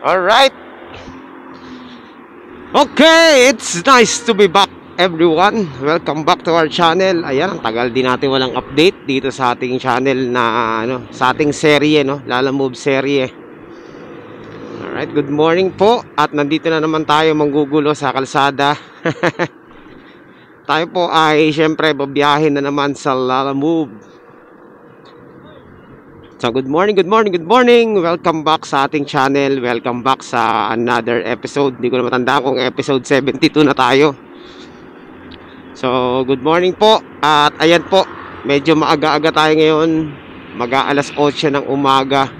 Alright. Okay, it's nice to be back everyone. Welcome back to our channel. Ayan, ang tagal din natin walang update dito sa ating channel na sa ating serye, Lalamove serye. Alright, good morning po. At nandito na naman tayo manggugulo sa kalsada. Tayo po ay syempre babiyahin na naman sa Lalamove. So good morning. Welcome back sa ating channel. Welcome back sa another episode. Hindi ko na matandaan kung episode 72 na tayo. So good morning po. At ayan po, medyo maaga-aga tayo ngayon. Mag-aalas 8 ng umaga.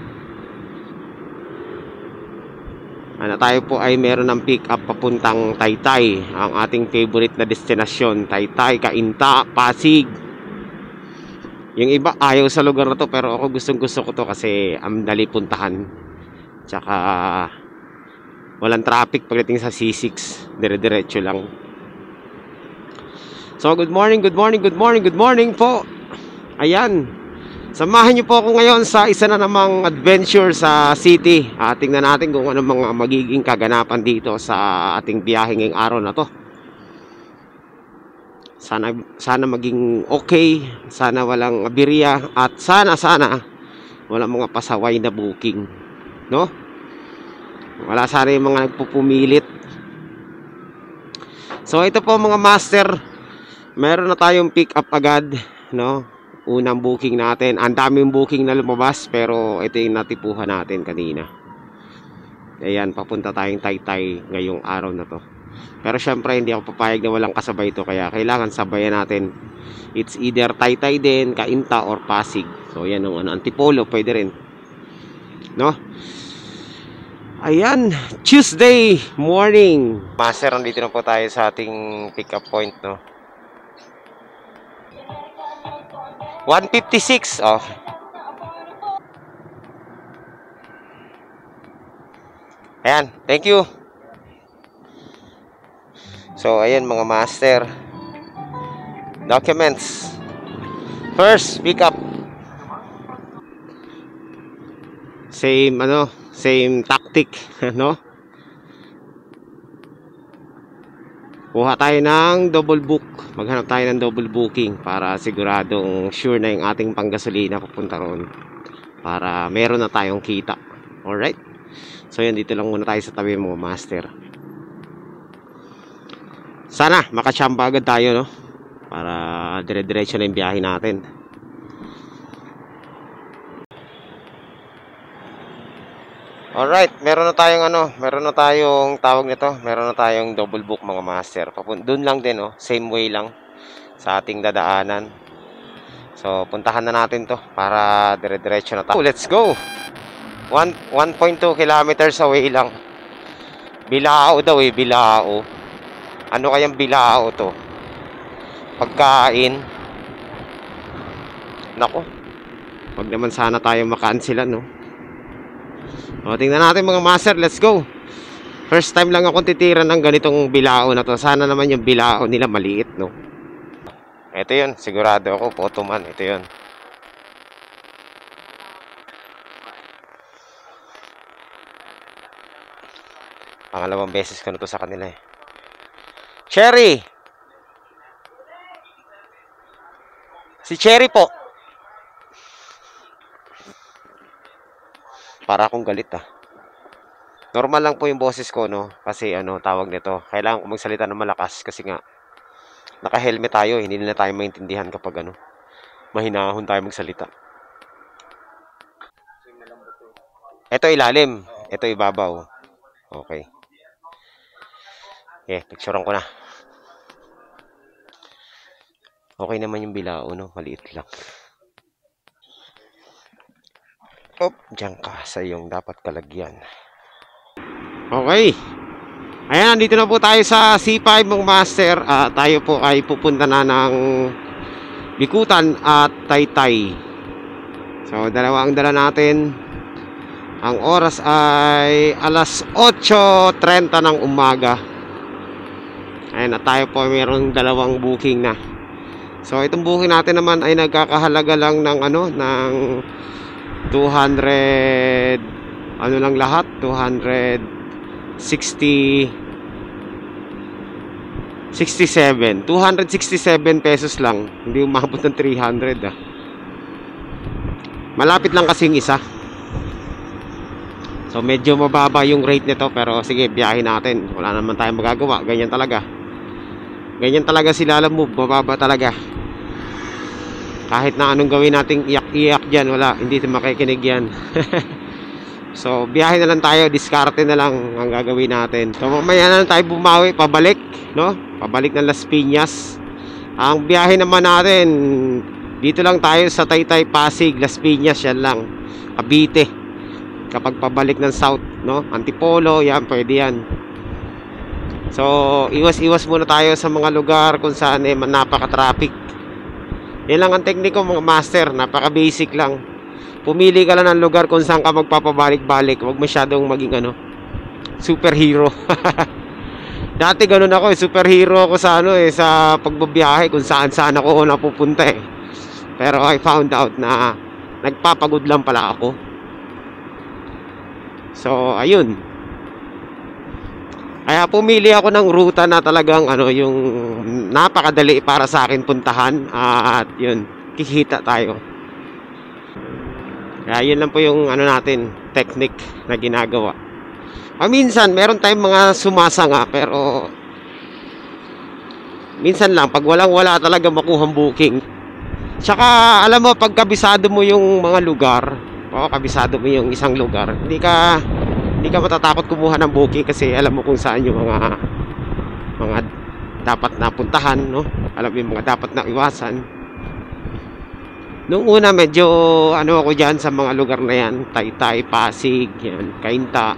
Tayo po ay meron ng pick up papuntang Taytay. Ang ating favorite na destinasyon, Taytay, Cainta, Pasig. Yung iba ayaw sa lugar na to, pero ako gustong-gusto ko to kasi ang dali puntahan. Tsaka walang traffic pagdating sa C6, dire-diretso lang. So good morning po. Ayan, samahan niyo po ako ngayon sa isa na namang adventure sa city. Tingnan natin kung ano mga magiging kaganapan dito sa ating biyahe ngayong araw na to. Sana maging okay, sana walang aberya, at sana walang mga pasaway na booking, wala sana yung mga nagpupumilit. So ito po mga master, meron na tayong pick up agad, unang booking natin. Ang daming booking na lumabas, pero ito yung natipuhan natin kanina. Ayan, papunta tayong Taytay ngayong araw na to. Pero syempre hindi ako papayag na walang kasabay ito, kaya kailangan sabayan natin. It's either Taytay din, Cainta, or Pasig. So yan ang Antipolo, pwede rin, Ayan, Tuesday morning. Master, nandito na po tayo sa ating pick up point, 156. Ayan, thank you. So ayan mga master, documents. First pick up, same tactic, kuha tayo ng double book. Maghanap tayo ng double booking para siguradong sure na yung ating panggasolina papunta roon, para meron na tayong kita. Alright, so yan, dito lang muna tayo sa tabi mga master. Sana makachamba agad tayo, para dire-diretso na yung biyahe natin. Alright, meron na tayong tawag nito, meron na tayong double book mga master. Doon lang din, same way lang sa ating dadaanan. So puntahan na natin to para dire-diretso na tayo. Let's go. 1.2 kilometers away lang. Bilao daw, Bilao. Ano kayang Bilao to? Pagkain. Nako, wag naman sana tayo makansilan, tingnan natin mga master, let's go. First time lang akong titira ng ganitong Bilao na to. Sana naman yung Bilao nila maliit, Ito yun, sigurado ako, photo man, ito yun. Pangalawang beses ko na to sa kanila, Cherry! Si Cherry po. Para akong galit, Normal lang po yung boses ko, Kasi tawag nito, kailangan ko magsalita ng malakas kasi nga naka-helmet tayo, hindi nila tayo maintindihan kapag mahinahon tayo magsalita. Ito ilalim, ito ibabaw. Okay. Picturean ko na. Okay naman yung Bilao, maliit lang. Diyan ka sa iyong dapat kalagyan. Okay. Ayan, nandito na po tayo sa C5 mga master. Tayo po ay pupunta na ng Bikutan at Taytay. So dalawa ang dala natin. Ang oras ay alas 8:30 ng umaga. Ayan, at tayo po mayroong dalawang booking na. So itong booking natin naman ay nagkakahalaga lang ng ng 200 ano lang lahat, 267 pesos lang. Hindi umabot ng 300 ah. Malapit lang kasing isa. So medyo mababa yung rate nito, pero sige, biyahin natin. Wala naman tayong magagawa. Ganyan talaga. Ganyan talaga si Lalamove, mababa talaga. Kahit na anong gawin nating iyak-iyak dyan, wala, hindi makikinig yan. So biyahe na lang tayo, diskarte na lang ang gagawin natin. So mamaya na lang tayo bumawi, pabalik, no? Pabalik ng Las Piñas. Ang biyahe naman natin, dito lang tayo sa Taytay, Pasig, Las Piñas, yan lang. Cavite. Kapag pabalik ng South, no? Antipolo, yan, pwede yan. So iwas-iwas muna tayo sa mga lugar kung saan napaka-traffic. Yan lang ang tekniko mga master, napaka-basic lang. Pumili ka lang ng lugar kung saan ka magpapabalik-balik. Huwag masyadong maging superhero. Dati ganun ako, superhero ako sa sa pagbabiyahe kung saan-saan ako napupunta eh. Pero I found out na nagpapagod lang pala ako. So ayun. Kaya pumili ako ng ruta na talagang yung napakadali para sa akin puntahan, at yun, kikita tayo. Kaya yun lang po yung natin, technique na ginagawa. Minsan meron tayong mga sumasanga, pero minsan lang pag wala talaga makuhang booking. Tsaka alam mo, pag kabisado mo yung mga lugar, kabisado mo yung isang lugar, hindi ka matatakot kumuha ng booking kasi alam mo kung saan yung mga dapat na puntahan, no? Alam mo yung mga dapat na iwasan. Noong una medyo ako diyan sa mga lugar na yan, Taytay, Pasig, yan, Cainta.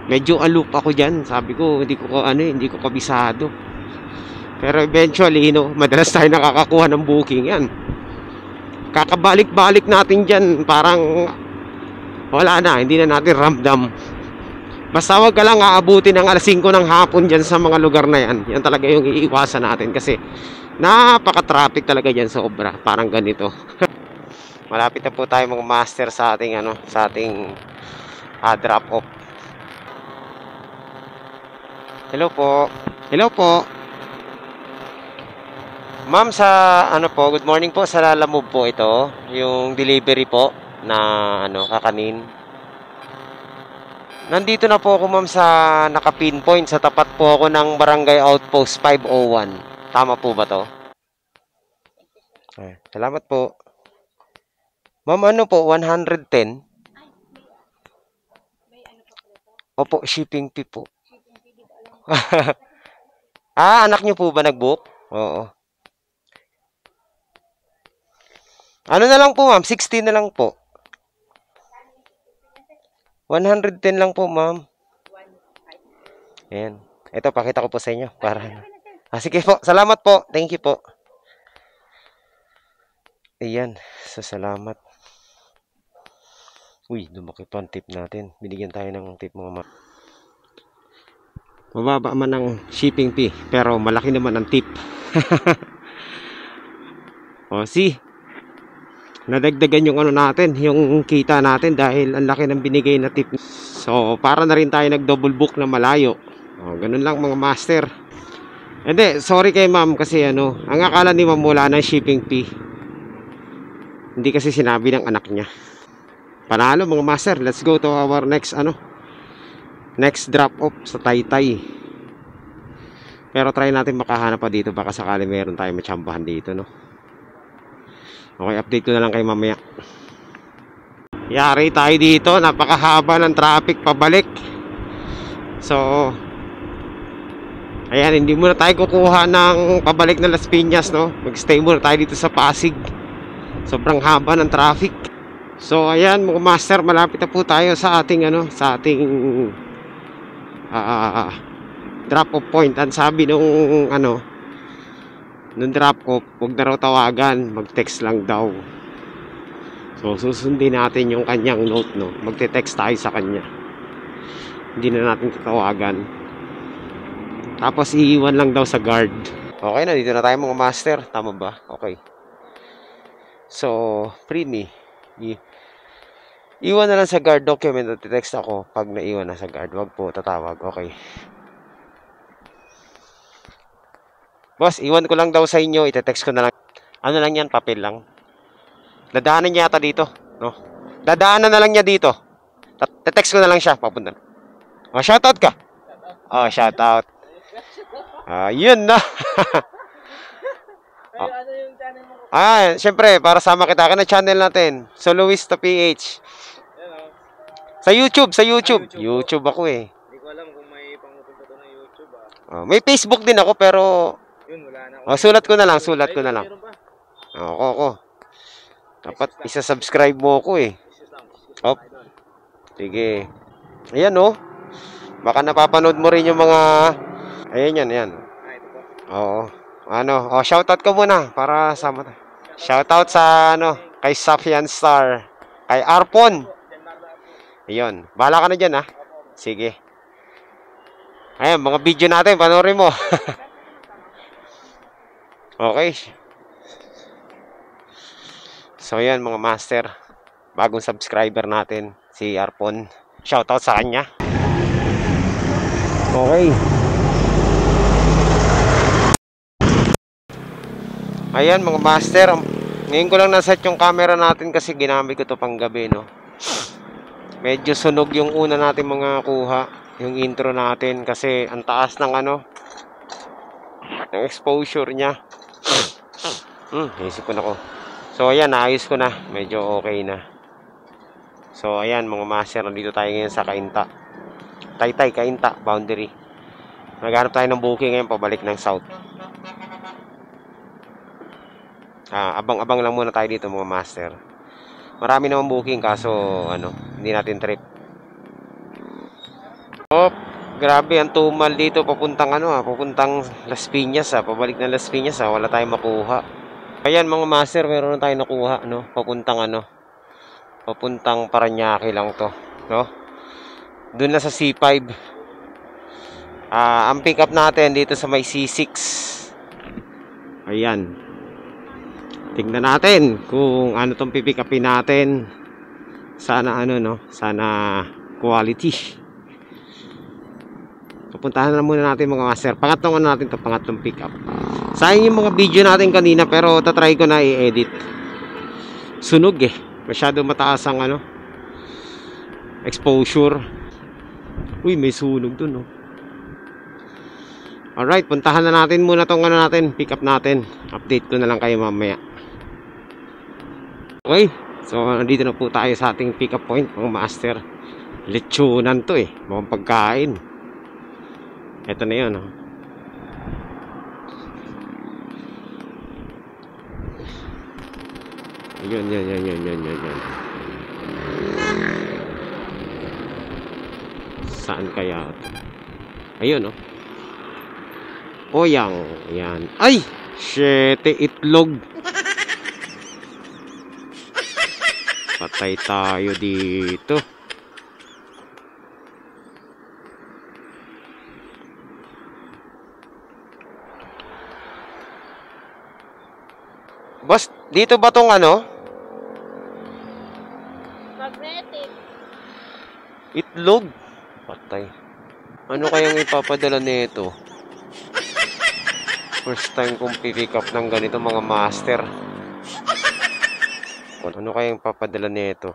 Medyo aloof ako diyan. Sabi ko, hindi ko kabisado. Pero eventually, madalas tayo nakakakuha ng booking yan. Kakabalik-balik natin diyan, parang wala na, hindi na natin ramdam. Basta wag ka lang aabutin ng alas 5 ng hapon dyan sa mga lugar na yan. Yan talaga yung iiwasan natin kasi napaka-traffic talaga dyan, sobra. Parang ganito. Malapit na po tayo mga master sa ating drop off. Hello po. Hello po. Ma'am, sa good morning po, sa Lalamove po ito, yung delivery po na kakanin. Nandito na po ako ma'am sa naka-pinpoint, sa tapat po ako ng Barangay Outpost 501. Tama po ba to? Salamat po. Ma'am, po, 110? Opo, shipping fee po. Anak niyo po ba nag-book? Oo. Na lang po ma'am, 60 na lang po. 110 lang po, ma'am. Ayan. Ito, pakita ko po sa inyo. Sige po. Salamat po. Thank you po. Ayan. So, salamat. Uy, lumaki pa ang tip natin. Binigyan tayo ng tip mga ma'am. Mababa man ang shipping fee, pero malaki naman ang tip. See? Nadagdagan yung natin, yung kita natin dahil ang laki ng binigay na tip. So, para na rin tayo nag-double book na malayo. Ganun lang mga master. Hindi, sorry kay ma'am kasi ang akala ni ma'am wala ng shipping fee. Hindi kasi sinabi ng anak niya. Panalo mga master, let's go to our next next drop off sa Taytay. Pero try natin makahanap pa dito, baka sakali meron tayong matsambahan dito, no? Okay, update ko na lang kay mamaya. Yari tayo dito, napakahaba ng traffic pabalik. So ayan, hindi muna tayo kukuha ng pabalik na Las Piñas, no? Mag-stay muna tayo dito sa Pasig. Sobrang haba ng traffic. So ayan mga master, malapit na po tayo sa ating drop off point. Ang sabi nung nung drop off, huwag na raw tawagan, mag-text lang daw. So susundin natin yung kanyang note, no? Magte-text tayo sa kanya, hindi na natin tatawagan. Tapos iiwan lang daw sa guard. Okay na, dito na tayo mga master. Tama ba? Okay. So, preemie. Iwan na lang sa guard document at text ako pag naiwan na sa guard. Wag po tatawag. Okay. Boss, iwan ko lang daw sa inyo. Ite-text ko na lang. Ano lang yan? Papel lang. Dadaanan niya yata dito. No? Dadaanan na lang niya dito. Te-text ko na lang siya. Papunta. Oh, shoutout ka. Oh, shoutout. Yun na. Oh. Ano yung channel mo? Syempre, para sama kita ka na channel natin. So, Luis to PH. Sa YouTube, YouTube ako eh. Hindi ko alam kung may pangupunta to ng YouTube May Facebook din ako pero Yun, wala na. sulat ko na lang. Meron pa. Ako. Dapat isa-subscribe mo ako eh. Op. Sige. Ayan oh. Baka napapanood mo rin yung mga ayan. Ito po. Oo. Shoutout ka muna para sama tayo. Shoutout sa kay Safian Star, kay Arpon. Ayun. Bahala ka na diyan Sige. Ayan, mga video natin, panoorin mo. Okay. So, ayan mga master. Bagong subscriber natin, si Arpon. Shoutout sa kanya. Okay. Ayan mga master. Ngayon ko lang naset yung camera natin kasi ginamit ko to pang gabi, no. Medyo sunog yung una natin mga kuha. Yung intro natin kasi ang taas ng ng exposure niya. Isip ko na ko. So ayan, naayos ko na. Medyo okay na. So ayan mga master, nandito tayo ngayon sa Cainta. Taytay, Cainta, boundary. Naghanap tayo ng booking ngayon pabalik ng south. Abang-abang lang muna tayo dito mga master. Marami naman booking kaso hindi natin trip. Grabe ang tumal dito papuntang papuntang Las Piñas pabalik ng Las Piñas wala tayong makuha. Ayan mga master, meron na tayong nakuha papuntang Parañaque lang to, no? Doon na sa C5. Ang pick up natin dito sa may C6. Ayan. Tingnan natin kung ano tong pipick upin natin. Sana sana quality. Pupuntahan na muna natin mga master. Pangatlong pangatlong pick up. Sayang yung mga video natin kanina pero tatry ko na i-edit. Sunog masyado mataas ang exposure. Uy, may sunog dun Alright, puntahan na natin muna tong pick up natin. Update ko na lang kayo mamaya. Okay, so nandito na po tayo sa ating pick up point mga master. Lechonan to mukhang pagkain. Ito na yun Yun. Saan kaya ito? Ayun Oyang. Yan. Ay! Shete, itlog. Patay tayo dito. Boss, dito ba tong Magnetic. Itlog. Patay. Ano kayang ipapadala nito? First time kong pick up ng ganito mga master. Ano kayang papadala nito?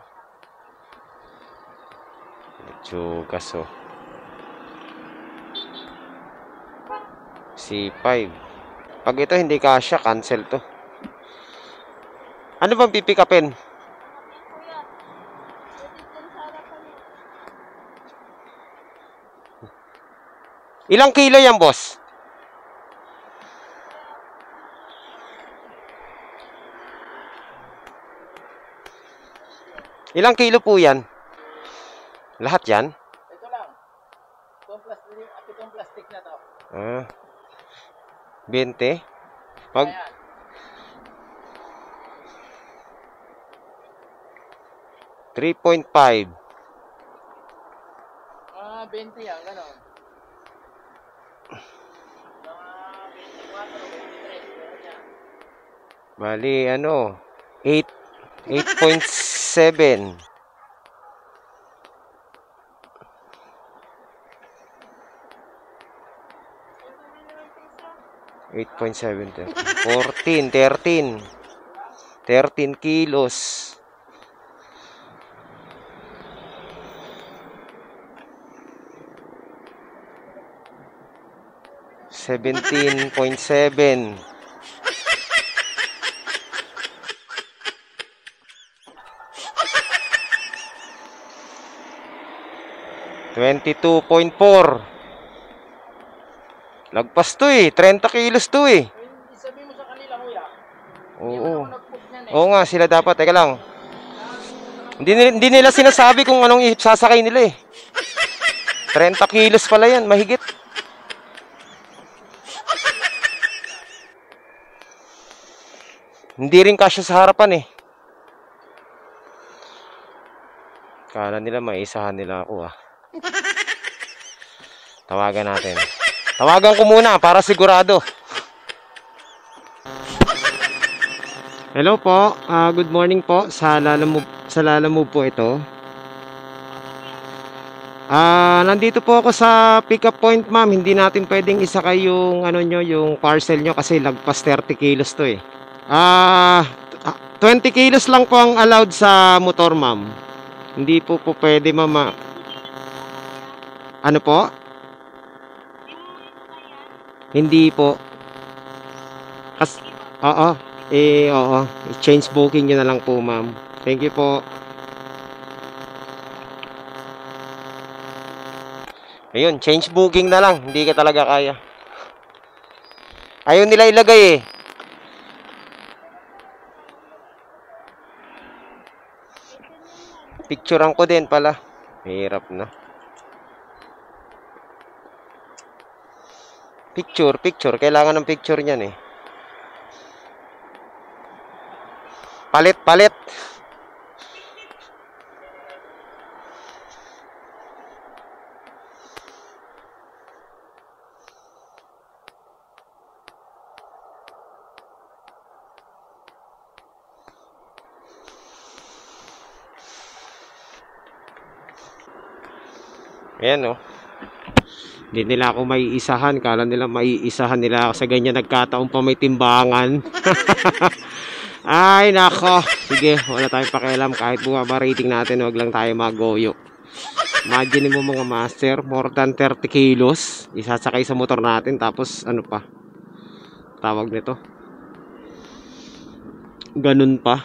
Lechugas C5. Pag ito hindi kasya, cancel to. Ano bang pipick upin? Ilang kilo yan, boss? Ilang kilo po yan? Lahat yan? Ito lang. Itong plastic na to. 20? Pag... 3.5. 20 yan, gano'n. 24, 23, Bali, 8.7. 8.7. 13 kilos. $17.7. 22.4. Lagpas to eh. 30 kilos to eh. Sabi mo sa kanila, kuya. Oo. Nag-put niyan eh. Oo nga, sila dapat. Teka lang. Hindi nila sinasabi kung anong sasakay nila eh. 30 kilos pala yan. Mahigit. Hindi rin kasya sa harapan eh. Kala nila maisahan nila ako ah. Tawagan natin. Tawagan ko muna para sigurado. Hello po. Good morning po. Sa Lalamove po ito. Nandito po ako sa pick-up point, ma'am. Hindi natin pwedeng isakay yung yung parcel nyo kasi lagpas 30 kilos to eh. 20 kilos lang po ang allowed sa motor, ma'am. Hindi po pwede, ma'am. Ano po? Hindi po. Oo. Oo. Change booking nyo na lang po, ma'am. Thank you po. Ayun, change booking na lang. Hindi ka talaga kaya. Ayun nila ilagay eh. Picturean ko din pala. Mahirap na. Picture. Kailangan ng picture niyan eh. Palit. Ayan oh. Hindi nila ako maiisahan. Kala nila maiisahan nila ako sa ganyan. Nagkataon pa may timbangan. Ay nako. Sige, wala tayong pakialam. Kahit bumaba rating natin, wag lang tayo magoyo. Imagine mo mga master, more than 30 kilos isasakay sa motor natin. Tapos ano pa tawag nito, ganun pa.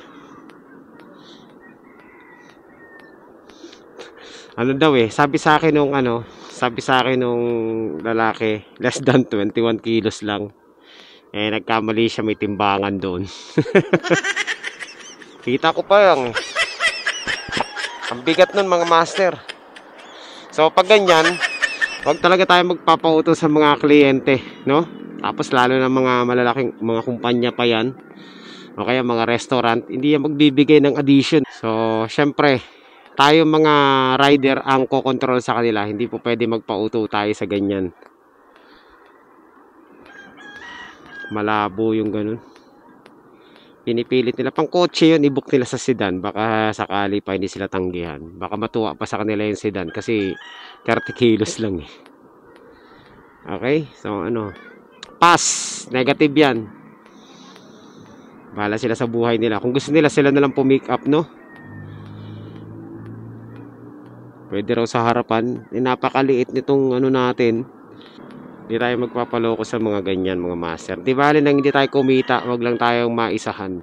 Ano daw eh, sabi sa akin nung lalaki, less than 21 kilos lang. Eh nagkamali siya, may timbangan doon. Kita ko pa lang. Ang bigat nun mga master. So pag ganyan, wag talaga tayo magpapauto sa mga kliyente, no? Tapos lalo na mga malalaking mga kumpanya pa yan, o kaya mga restaurant, hindi yan magbibigay ng addition. So syempre, tayo mga rider ang kokontrol sa kanila. Hindi po pwede magpauto tayo sa ganyan. Malabo yung ganun. Pinipilit nila. Pang kotse yun, i-book nila sa sedan. Baka sakali pa hindi sila tanggihan. Baka matuwa pa sa kanila yung sedan. Kasi 30 kilos lang eh. Okay? So pass. Negative yan. Bahala sila sa buhay nila. Kung gusto nila, sila nalang pumick up, no? Pwede raw sa harapan. Napakaliit nitong natin. Hindi tayo magpapaloko sa mga ganyan mga master. Di bali nang hindi tayo kumita, wag lang tayong maisahan.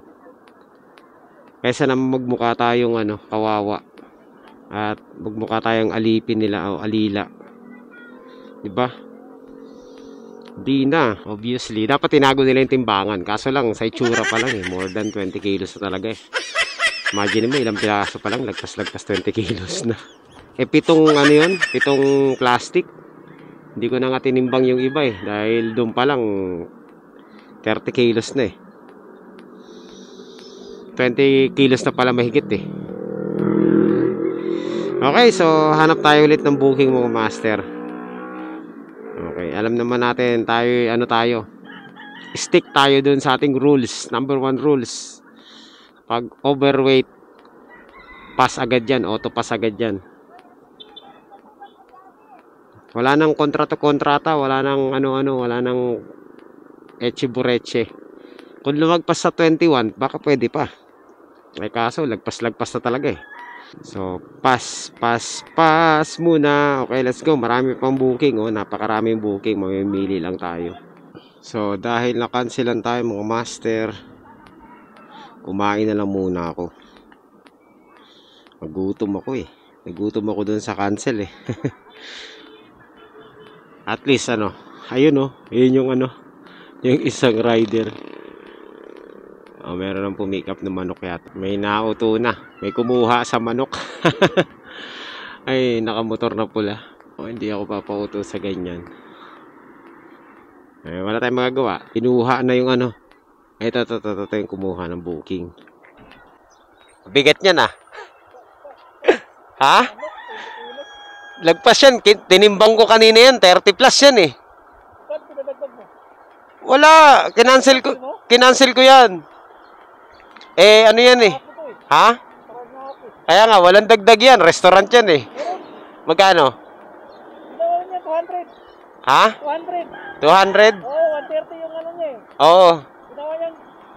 Kaysa naman magmukha tayong kawawa. At magmukha tayong alipin nila o alila. Di ba? Di na, obviously. Dapat tinago nila yung timbangan. Kaso lang, sa itsura pa lang eh. More than 20 kilos na talaga eh. Imagine mo, ilang piraso pa lang, lagpas 20 kilos na. Eh, pitong plastic. Hindi ko na nga tinimbang yung iba eh. Dahil doon pa lang 30 kilos na eh. 20 kilos na pala mahigit eh. Okay, so hanap tayo ulit ng booking mga master. Okay, alam naman natin tayo, stick tayo dun sa ating rules. Number 1 rules. Pag overweight, pass agad yan, auto pass agad yan. Wala nang kontrata, wala nang wala nang Eche Bureche. Kung lumagpas sa 21, baka pwede pa. Ay kaso, lagpas-lagpas na talaga eh. So, pass muna. Okay, let's go. Marami pang booking. Oh, napakaraming booking. Mamimili lang tayo. So, dahil na-cancelan tayo mga master, kumain na lang muna ako. Nagutom ako eh. Nagutom ako dun sa cancel eh. At least ano, ayun oh. Ayun yung ano, yung isang rider. Oh, meron ng pumick-up na manok yata. May nauto na. May kumuha sa manok. Ay, nakamotor na pula. Oh, hindi ako papauto sa ganyan. Ay, wala tayong magagawa. Kinuha na yung ano. Ay, ito yung kumuha ng booking. Bigat niya na. Ha? Lagpas yan. Tinimbang ko kanina yan. 30 plus yan eh. Wala. Kinancel ko yan. Eh, ano yan eh? Ha? Kaya nga, walang dagdag yan. Restaurant yan eh. Magkano? Ha? 200? 200? Oo, 130 yung ano niya eh. Oo.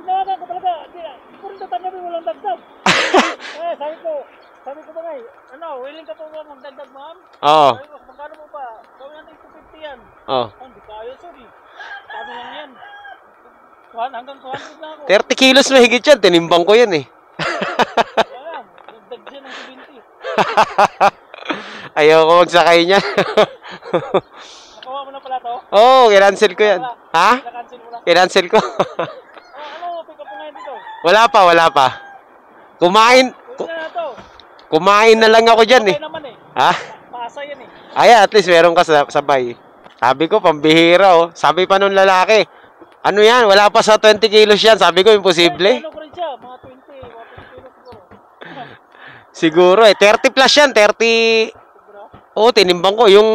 Ginawa ko talaga. Hindi ko rin tatanggapin, walang dagdag. Sabi ko ba nga ano, willing ka po ba magdagdag, ma'am? Oo. Sabi ko, magkano mo ba? Gawin natin 250 yan. Oo. Hindi kaya, sorry. Sabi lang yan. Hanggang 200 na ako. 30 kilos mahigit yan. Tinimbang ko yan eh. Kaya nga, dagdag siya ng 70. Ayoko magsakay niya. Nakawa mo na pala to? Oo, kinancel ko yan. Ha? Nakancel mo na. Kinancel ko. Ano, pick up mo ngayon dito? Wala pa. Kumain. Pwede na to. Kumain na lang ako dyan eh. Okay naman eh. Ha? Paasa yan eh. Ay, at least meron ka sabay. Sabi ko, pambihira oh. Sabi pa nung lalaki, ano yan, wala pa sa 20 kilos yan. Sabi ko, imposible. Ano ko rin siya, mga 20 kilos Siguro siguro. eh, 30 plus yan, 30. Oo, tinimbang ko. Yung,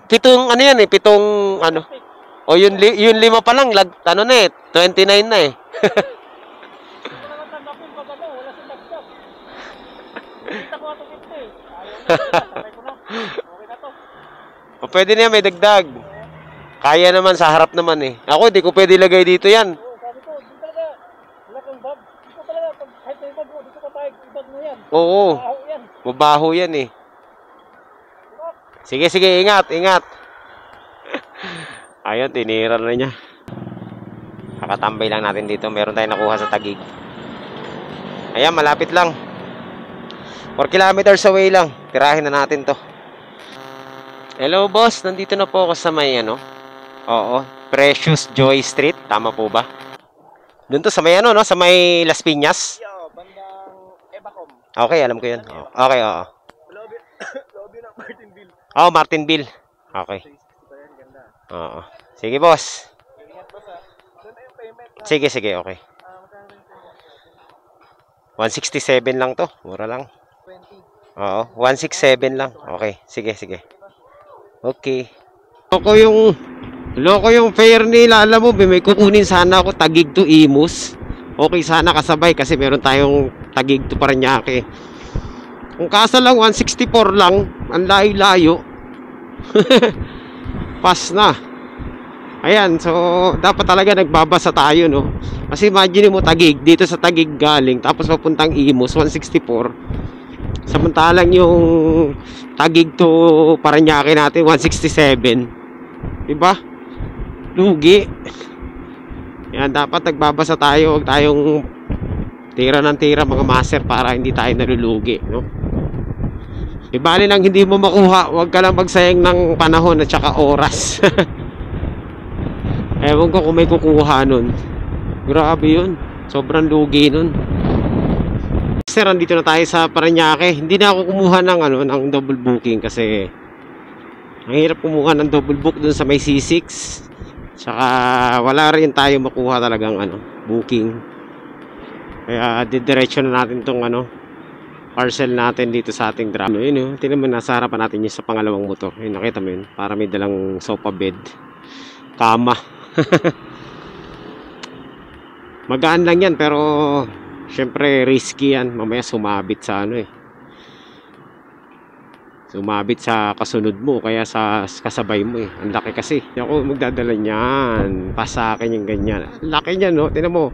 pitong, ano yan eh, pitong, ano. O yun 5 pa lang, ano na eh, 29 na eh. Hindi ko naman tanggapin pag ano, wala siyang dagdag. Kita ko 250. Ayaw na, sabay ko na. Okay na to. O pwede na yan, may dagdag. Kaya naman, sa harap naman eh. Ako, di ko pwede lagay dito yan. Oo, sabi ko, di talaga, wala kang bag. Di ko talaga, kahit may bag mo, di ko papayag, ibag mo yan. Oo, Baho yan. mabaho yan eh. Sige, ingat. Ayun, tinira na niya. Kakatambay lang natin dito. Meron tayong nakuha sa Taguig. Ayan, malapit lang. 4 kilometers away lang. Tirahin na natin to. Hello, boss. Nandito na po ako sa may ano. Oo, Precious Joy Street. Tama po ba? Doon to sa may ano, no? Sa may Las Piñas. Yo, bandang Ebacom. Okay, alam ko yun. Okay, oo. Lobby ng Martinville. Oh, Martinville. Okay. Oo. Sige, boss. Ingat ba sa? Doon na yung payment. Sige, okay. Magkano yung167 payment? lang to. Mura lang. 20. Oo, 167 lang. Okay, sige. Okay. Loko yung fare nila. Alam mo, may kukunin sana ako Taguig to Imus. Okay sana kasabay kasi meron tayong Taguig to Parañaque. Kung kasa lang 164 lang, ang layo-layo. Pass na. Ayan, so dapat talaga nagbabasa tayo, no? Kasi imagine mo Taguig, dito sa Taguig galing, tapos papuntang Imus, 164. Samantalang yung Taguig to Parañaque natin, 167. Diba? Lugi. Yan, dapat nagbabasa tayo. Huwag tayong tira ng tira mga master para hindi tayo nalulugi, no? Ibali lang hindi mo makuha, huwag ka lang magsayang ng panahon at saka oras. Ewan ko kung may kukuha nun. Grabe yun. Sobrang lugi nun. Sir, andito na tayo sa Parañaque. Hindi na ako kumuha ng, ng double booking kasi ang hirap kumuha ng double book dun sa may C6. Tsaka wala rin tayo makuha talagang booking. Kaya didiretso na natin tong parcel natin dito sa ating drum. Yun yun, tingnan mo, nasa harapan natin yung sa pangalawang motor. Yun, nakita mo yun, para may dalang sofa bed, kama. Magaan lang yan, pero syempre risky yan, mamaya sumabit sa Sumabit sa kasunod mo, kaya sa kasabay mo eh. Ang laki kasi. Hindi ako magdadala niyan. Pa sa akin yung ganyan. Ang laki niyan, no? Tingnan mo.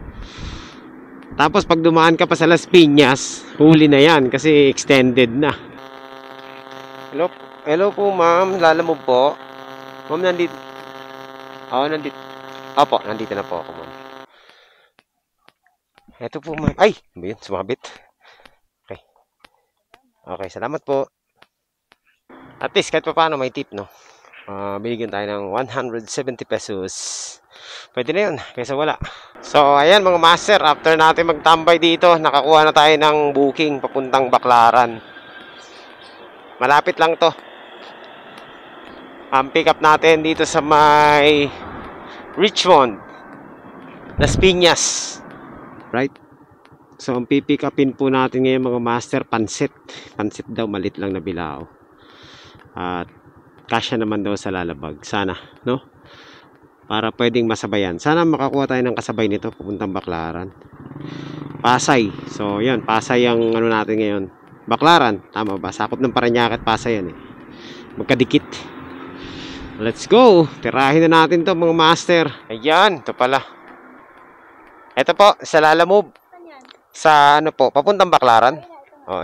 Tapos pag dumaan ka pa sa Las Piñas, huli na yan kasi extended na. Hello, hello po ma'am. Lalamove po. Ma'am, nandito. Oo, nandito. Opo, nandito na po ako, ma'am. Ito po, ma'am. Ay! Ano yun? Sumabit. Okay. Okay, salamat po. At least, kahit pa paano may tip, no? Binigyan tayo ng 170 pesos. Pwede na yun, kaysa wala. So, ayan mga master. After natin magtambay dito, nakakuha na tayo ng booking papuntang Baclaran. Malapit lang to. Ang pick up natin dito sa may Richmond, Las Piñas. Right? So, ang pipick upin po natin ngayon mga master, pansit. Pansit daw, malit lang na bilao. At kasya naman daw sa lalabag. Sana, no? Para pwedeng masabayan. Sana makakuha tayo ng kasabay nito papuntang Baclaran. Pasay. So, yan. Pasay ang ano natin ngayon. Baclaran. Tama ba? Sakop ng Parañaque at Pasay yan eh. Magkadikit. Let's go. Tirahin na natin to mga master. Ayan. Ito pala. Ito po. Sa Lalamove. Sa ano po. Papuntang Baclaran. Oh.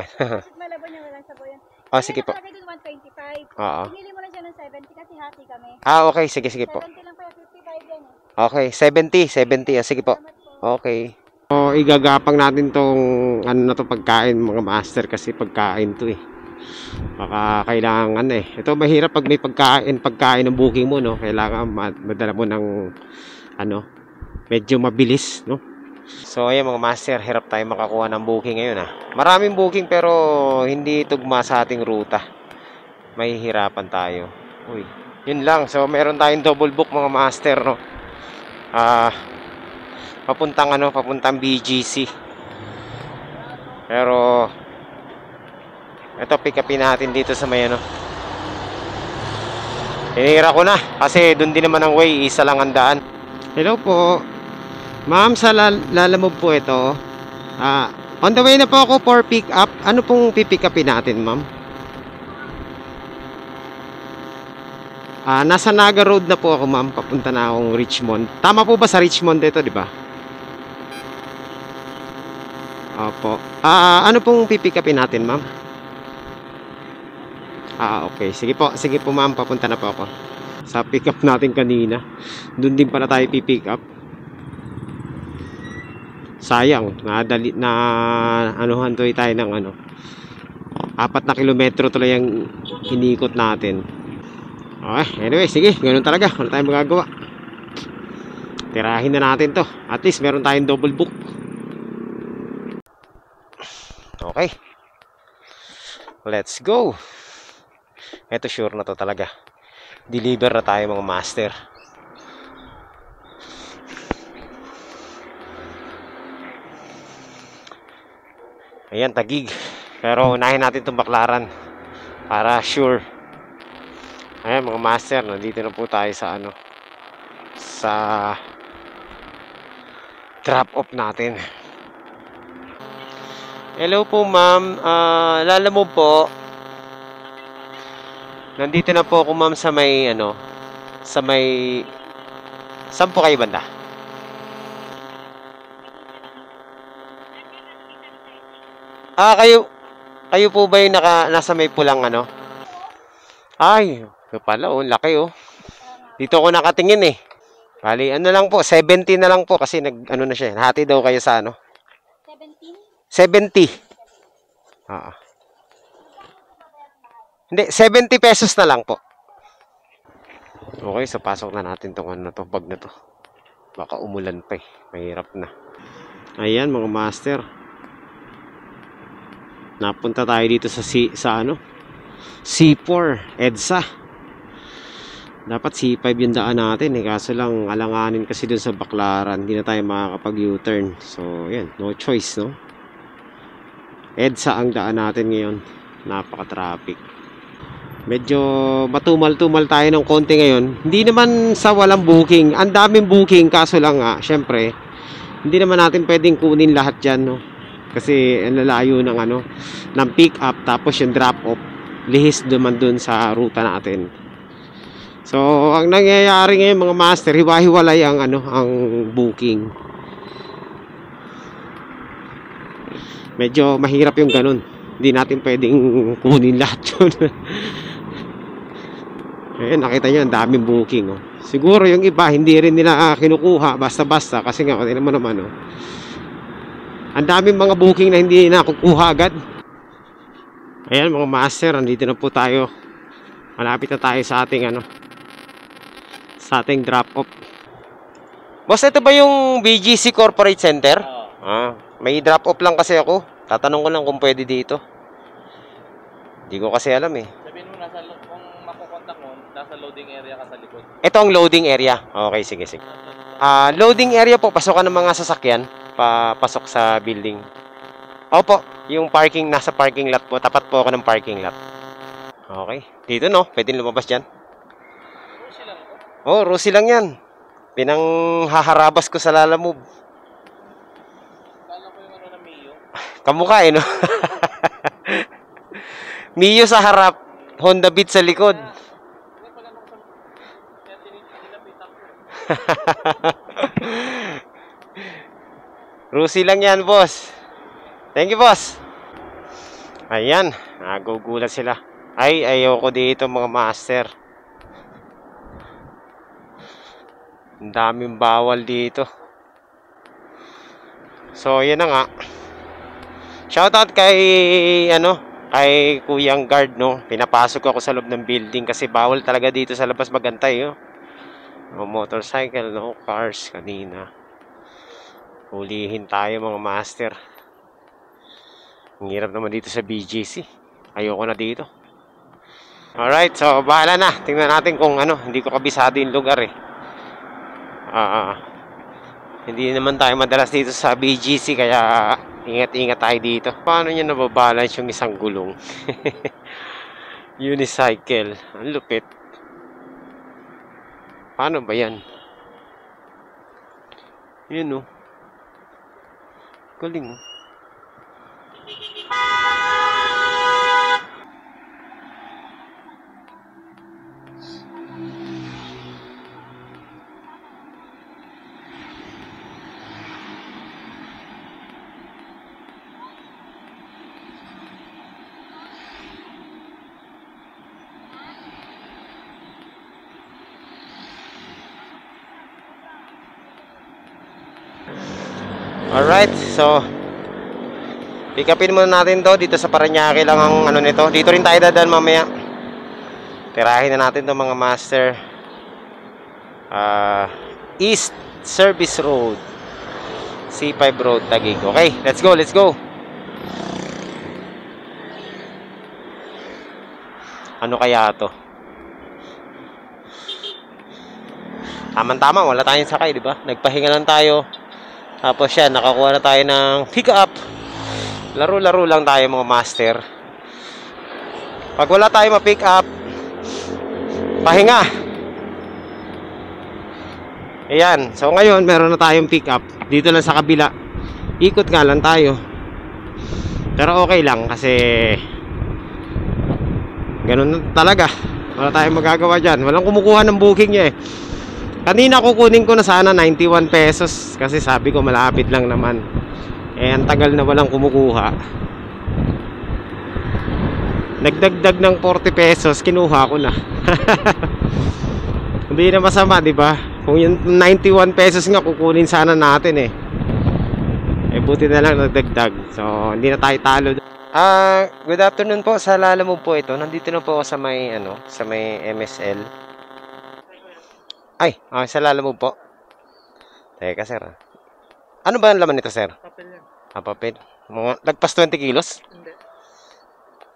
Oh, sige po. 125. Oo. Pinili mo lang siya ng 70 kasi hati kami. Ah, okay. Sige, sige po. 70 lang pa, 55 yan. Okay. 70. 70. Ah, sige po. Okay. So, igagapang natin tong ano na to pagkain mga master kasi pagkain to eh. Baka kailangan eh. Ito mahirap pag may pagkain ng booking mo, no? Kailangan madala mo ng ano, medyo mabilis, no? So ayan mga master, hirap tayo makakuha ng booking ngayon Maraming booking pero hindi tugma sa ating ruta. Mahihirapan tayo. Uy, yun lang. So meron tayong double book mga master, no? Papuntang BGC. Pero ito pick upin natin dito sa may ano. Hinira ko na kasi doon din naman ang way, isa lang ang daan. Hello po. Ma'am, sa Lalamove po ito. On the way na po ako for pick up. Ano pong pipick upin natin, ma'am? Nasa Naga Road na po ako, ma'am. Papunta na akong Richmond. Tama po ba sa Richmond ito, di ba? Opo. Ano pong pipick upin natin, ma'am? Okay. Sige po, ma'am. Papunta na po ako. Sa pick up natin kanina. Doon din pala tayo pipick up. Sayang, anuhan tuloy tayo ng ano 4 na kilometro tuloy yung inikot natin. Okay, anyway, sige, ganoon talaga. Wala tayong magagawa. Tirahin na natin to. At least meron tayong double book. Okay, let's go. Ito sure na to talaga. Deliver na tayo mga master. Ayan, Taguig. Pero unahin natin itong Baclaran para sure. Ayan mga master, nandito na po tayo sa ano, sa drop off natin. Hello po ma'am, Lalamove po. Nandito na po ako ma'am sa may ano, sa may, saan po kayo banda? Kayo po ba yung nasa may pulang ano? Ay, ito pala oh, laki oh. Dito ako nakatingin eh. Bali, ano lang po, 70 na lang po kasi ano na siya. Hati daw kayo sa ano? 70. Hindi, 70 pesos na lang po. Okay, so pasok na natin tong ano na to, bag na to. Baka umulan pa eh. Mahirap na. Ayan mga master. Napunta tayo dito sa ano? C4, EDSA. Dapat C5 yung daan natin eh. Kaso lang alanganin kasi dun sa Baclaran. Hindi na tayo makakapag U-turn. So, yan. No choice, no? EDSA ang daan natin ngayon. Napaka-traffic. Medyo matumal-tumal tayo ng konti ngayon. Hindi naman sa walang booking. Ang daming booking. Kaso lang nga, syempre, hindi naman natin pwedeng kunin lahat dyan, no? Kasi ang lalayo ng ano, ng pick up tapos yung drop off. lihis naman dun sa ruta natin. So, ang nangyayari ngayon mga master, hiwa-hiwalay ang ang booking. Medyo mahirap yung ganun. Hindi natin pwedeng kunin lahat yun. Ayan, nakita nyo, ang daming booking. Oh. Siguro yung iba, hindi rin nila kinukuha basta-basta. Kasi nga, naman, oh. Ang daming mga booking na hindi nakukuha agad. Ayan mga master, andito na po tayo. Malapit na tayo sa ating sa ating drop-off. Boss, ito ba yung BGC Corporate Center? May drop-off lang kasi ako. Tatanong ko lang kung pwede dito. Hindi ko kasi alam eh. Sabihin mo, kung makukontak mo, nasa loading area ka sa likod. Ito ang loading area. Okay, sige. Loading area po, pasokan ng mga sasakyan. Papasok sa building. Opo, yung parking, nasa parking lot po. Tapat po ako ng parking lot. Okay, dito no, pwede lumabas dyan. Rusi lang ito. Oh, Rusi lang yan. Pinanghaharabas ko sa Lalamove. Kala ko yung na Mio. Kamukha no? Mio sa harap, Honda Beat sa likod. Hindi pala nung sa... Kaya tinilapitan ko. Rusi lang yan, boss. Thank you, boss. Ayan, nagugulat sila. Ay, ayoko dito mga master. Ang daming bawal dito. So, yan na nga. Shoutout kay, kay Kuyang Guard, no? Pinapasok ako sa loob ng building kasi bawal talaga dito sa labas magantay, no? No motorcycle, no cars kanina. Hulihin tayo mga master. Ang hirap naman dito sa BGC. Ayoko na dito. Alright, so bahala na. Tingnan natin kung hindi ko kabisado yung lugar eh. Hindi naman tayo madalas dito sa BGC kaya ingat-ingat tayo dito. Paano niya nababalance yung isang gulong? Unicycle. Ang lupit. Paano ba yan? Yun oh. Galing oh. Alright, so pick upin muna natin to dito sa Parañaque lang ang nito. Dito rin tayo dadaan mamaya. Tirahin na natin to mga master. East Service Road, C5 Road, Taguig. Okay, let's go. Ano kaya to? Tama-tama, wala tayong sakay, di ba? Nagpahinga lang tayo. Tapos yan, nakakuha na tayo ng pick up. Laro-laro lang tayo mga master. Pag wala tayo ma-pick up, pahinga. Ayan, so ngayon meron na tayong pick up. Dito lang sa kabila. Ikot nga lang tayo. Pero okay lang kasi ganun talaga. Wala tayong magagawa dyan. Walang kumukuha ng booking niya eh. Kanina kukunin ko na sana 91 pesos kasi sabi ko malapit lang naman. Eh ang tagal na walang kumukuha. Nagdagdag ng 40 pesos, kinuha ko na. Hindi na masama, di ba? Kung yung 91 pesos nga kukunin sana natin eh. Eh buti na lang nagdagdag. So hindi na tayo talo. Good afternoon po. Sa Lalamove po ito. Nandito na po ako sa may sa may MSL. Ay, sa Lalamove po. Teka, sir. Ano ba ang laman nito, sir? Papel yan. Papel. Mga lagpas 20 kilos? Hindi.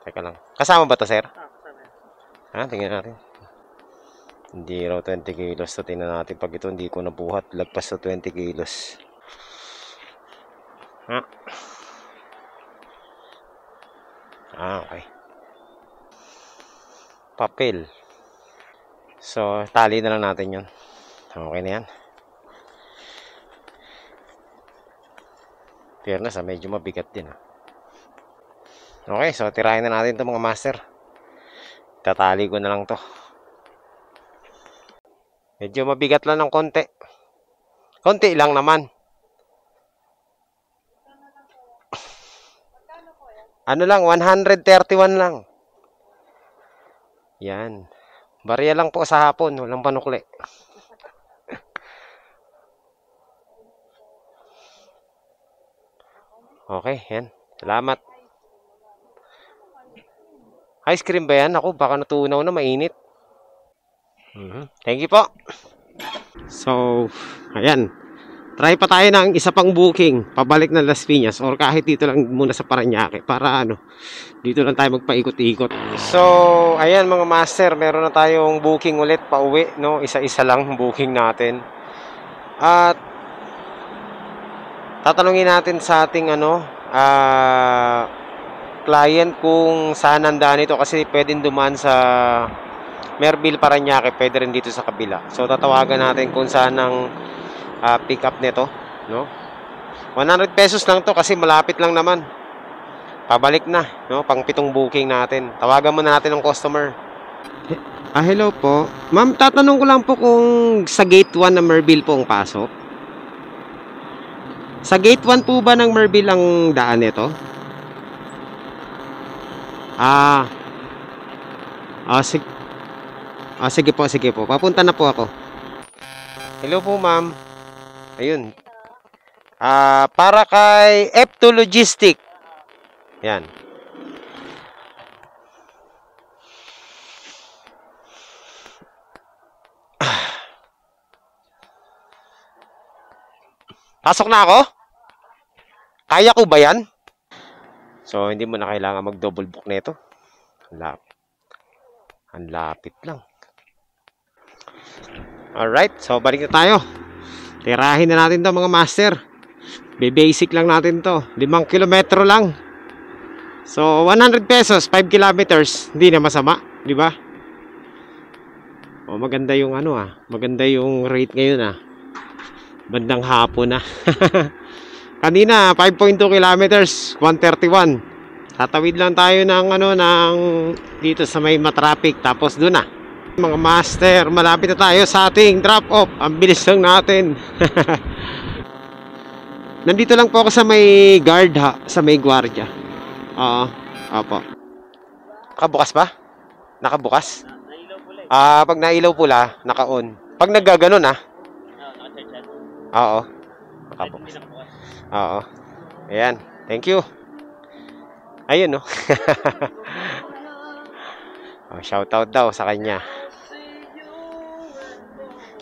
Teka lang. Kasama ba to, sir? Kasama yan. Tingnan natin. Hindi raw 20 kilos. So, tingnan natin. Pag ito hindi ko nabuhat, lagpas to 20 kilos. Okay. Papel. So, tali na lang natin yun. Okay na yan. Fairness, medyo mabigat din. Okay, so tirahin na natin ito mga master. Tatali ko na lang to. Medyo mabigat lang ng konti. Konti lang naman. Ano lang, 131 lang. Yan. Barya lang po sa hapon, walang panukli. Okay, yan. Salamat. Ice cream ba yan? Ako, baka natunaw na, mainit. Thank you po. So, ayan. Try pa tayo ng isa pang booking. Pabalik na Las Piñas or kahit dito lang muna sa Parañaque para dito lang tayo magpaikot-ikot. So, ayan mga master, meron na tayong booking ulit pauwi, no? Isa-isa lang booking natin. At tatanungin natin sa ating client kung saan nandaan ito kasi pwedeng dumaan sa Merville, Parañaque, pwede rin dito sa kabila. So, tatawagan natin kung saan ang pick up nito, no? 100 pesos lang to kasi malapit lang naman. Pabalik na, no? Pang 7 booking natin. Tawagan muna natin ng customer. Hello po. Ma'am, tatanong ko lang po kung sa gate 1 ng Merville po ang pasok. Sa gate 1 po ba ng Merville ang daan nito? Sige po. Papunta na po ako. Hello po, ma'am. Ayun. Para kay F2 Logistic. Yan. Pasok na ako? Kaya ko ba yan? So, hindi mo na kailangan mag-double book nito. Ang lapit lang. Alright, so balik na tayo. Tirahin na natin to mga master. Basic lang natin to. 5 kilometro lang. So 100 pesos, 5 kilometers. Hindi na masama, di ba? O maganda yung maganda yung rate ngayon Bandang hapon na. Kanina 5.2 kilometers, 131. Tatawid lang tayo ng dito sa may matraffic tapos doon na. Mga master, malapit na tayo sa ating drop-off. Ang bilis lang natin. Nandito lang po ako sa may guard sa may gwardiya. Opo. Nakabukas ba? Nakabukas? Pag nailaw pula, naka-on. Pag naggaganon Oo. Nakabukas. Oo. Ayan. Thank you. Ayun, no? Shoutout daw sa kanya.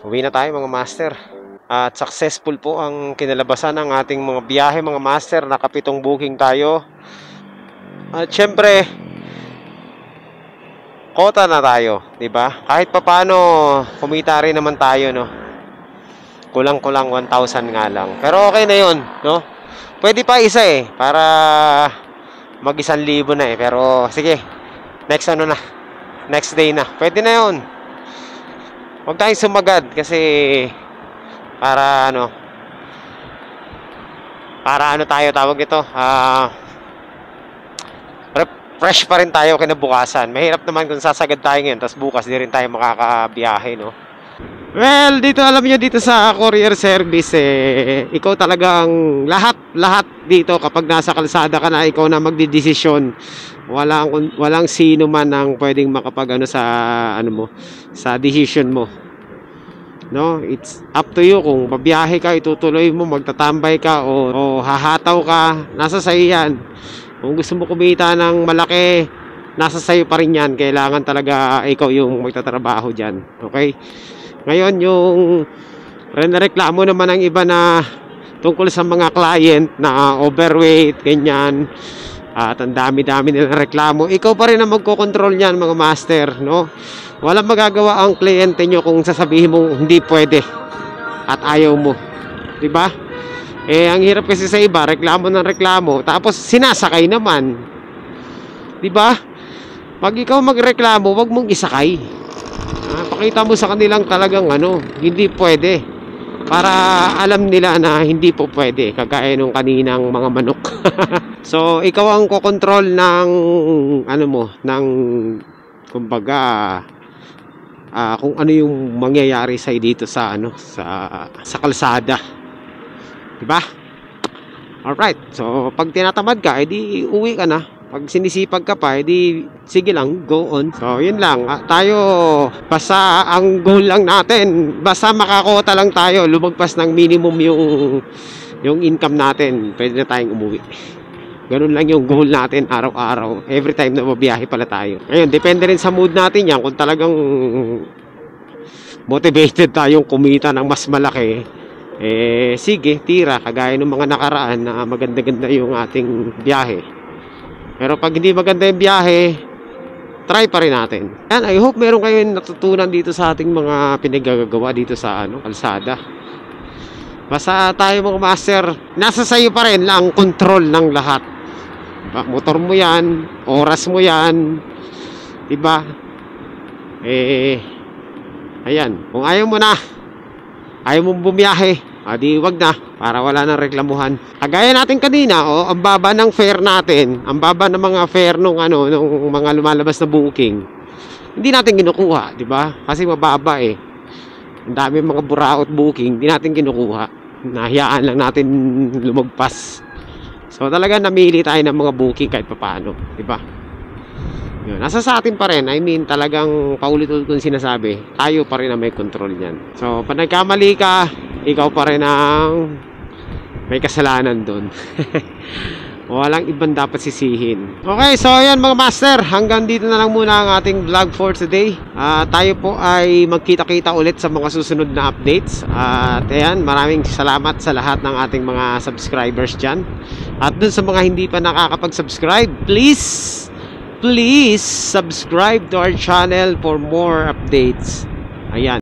Uwi na tayo mga master. At successful po ang kinalabasan ng ating mga biyahe mga master. Naka-7 booking tayo. At syempre, kota na tayo, 'di ba? Kahit papaano kumita rin naman tayo, no. Kulang-kulang 1,000 nga lang. Pero okay na 'yon, no? Pwede pa isa para mag 1,000 na pero sige. Next day na. Pwede na 'yon. Huwag tayong sumagad kasi para tayo tawag ito. Fresh pa rin tayo kinabukasan. Mahirap naman kung sasagad tayo ngayon tapos bukas di rin tayo makakabiyahe, no? Well, dito dito sa courier service ikaw talagang lahat dito kapag nasa kalsada ka na ikaw na magdedesisyon. Walang sino man ang pwedeng makapag sa decision mo. No, it's up to you kung babiyahe ka, itutuloy mo, magtatambay ka o hahataw ka, nasa sayo yan. Kung gusto mo kumita ng malaki, nasa sayo pa rin yan. Kailangan talaga ikaw yung magtatrabaho dyan. Okay? Ngayon, yung reklamo naman ng iba na tungkol sa mga client na overweight, ganyan, at ang dami-dami nilang reklamo. Ikaw pa rin ang magkocontrol niyan, mga master, no? Walang magagawa ang kliyente nyo kung sasabihin mo hindi pwede at ayaw mo. 'Di ba? Ang hirap kasi sa iba, reklamo ng reklamo, tapos sinasakay naman. 'Di ba? Pag ikaw magreklamo, wag mong isakay. Pakita mo sa kanilang talagang hindi pwede. Para alam nila na hindi po pwede, kagaya nung kaninang mga manok. So, ikaw ang kokontrol ng ng kumbaga kung ano yung mangyayari sa dito sa ano sa kalsada, di ba? Alright, so pag tinatamad ka, edi uwi ka na. Pag sinisipag ka pa, edi sige lang, go on. So yun lang, tayo basta ang goal lang natin, basta makakota lang tayo, lumagpas ng minimum yung income natin, pwede na tayong umuwi. Ganun lang yung goal natin araw-araw, every time na mabiyahe pala tayo. Ngayon, depende rin sa mood natin yan. Kung talagang motivated tayong kumita ng mas malaki, sige, tira, kagaya ng mga nakaraan na maganda-ganda yung ating biyahe. Pero pag hindi maganda yung biyahe, try pa rin natin. And I hope meron kayong natutunan dito sa ating mga pinagagawa dito sa kalsada. Basta tayo mga master, nasa sayo pa rin lang control ng lahat. Motor mo yan, oras mo yan, diba? Ayan, kung ayaw mo na, ayaw mong bumiyahe, di wag na, para wala nang reklamuhan. Kagaya natin kanina, ang baba ng fare natin, ang baba ng mga fare nung mga lumalabas na booking, hindi natin kinukuha, diba? Kasi mababa ang dami mga buraot booking, hindi natin kinukuha. Nahiyaan lang natin lumagpas. So talaga namili tayo ng mga booking kahit papaano, di ba? Yun, nasa sa atin pa rin. I mean, talagang paulit-ulit kong sinasabi, tayo pa rin ang may control niyan. So pag nagkamali ka, ikaw pa rin ang may kasalanan doon. Walang ibang dapat sisihin. Okay, so ayan mga master, hanggang dito na lang muna ang ating vlog for today. Tayo po ay magkita-kita ulit sa mga susunod na updates. At ayan, maraming salamat sa lahat ng ating mga subscribers dyan. At dun sa mga hindi pa nakakapag-subscribe, please subscribe to our channel for more updates. Ayan.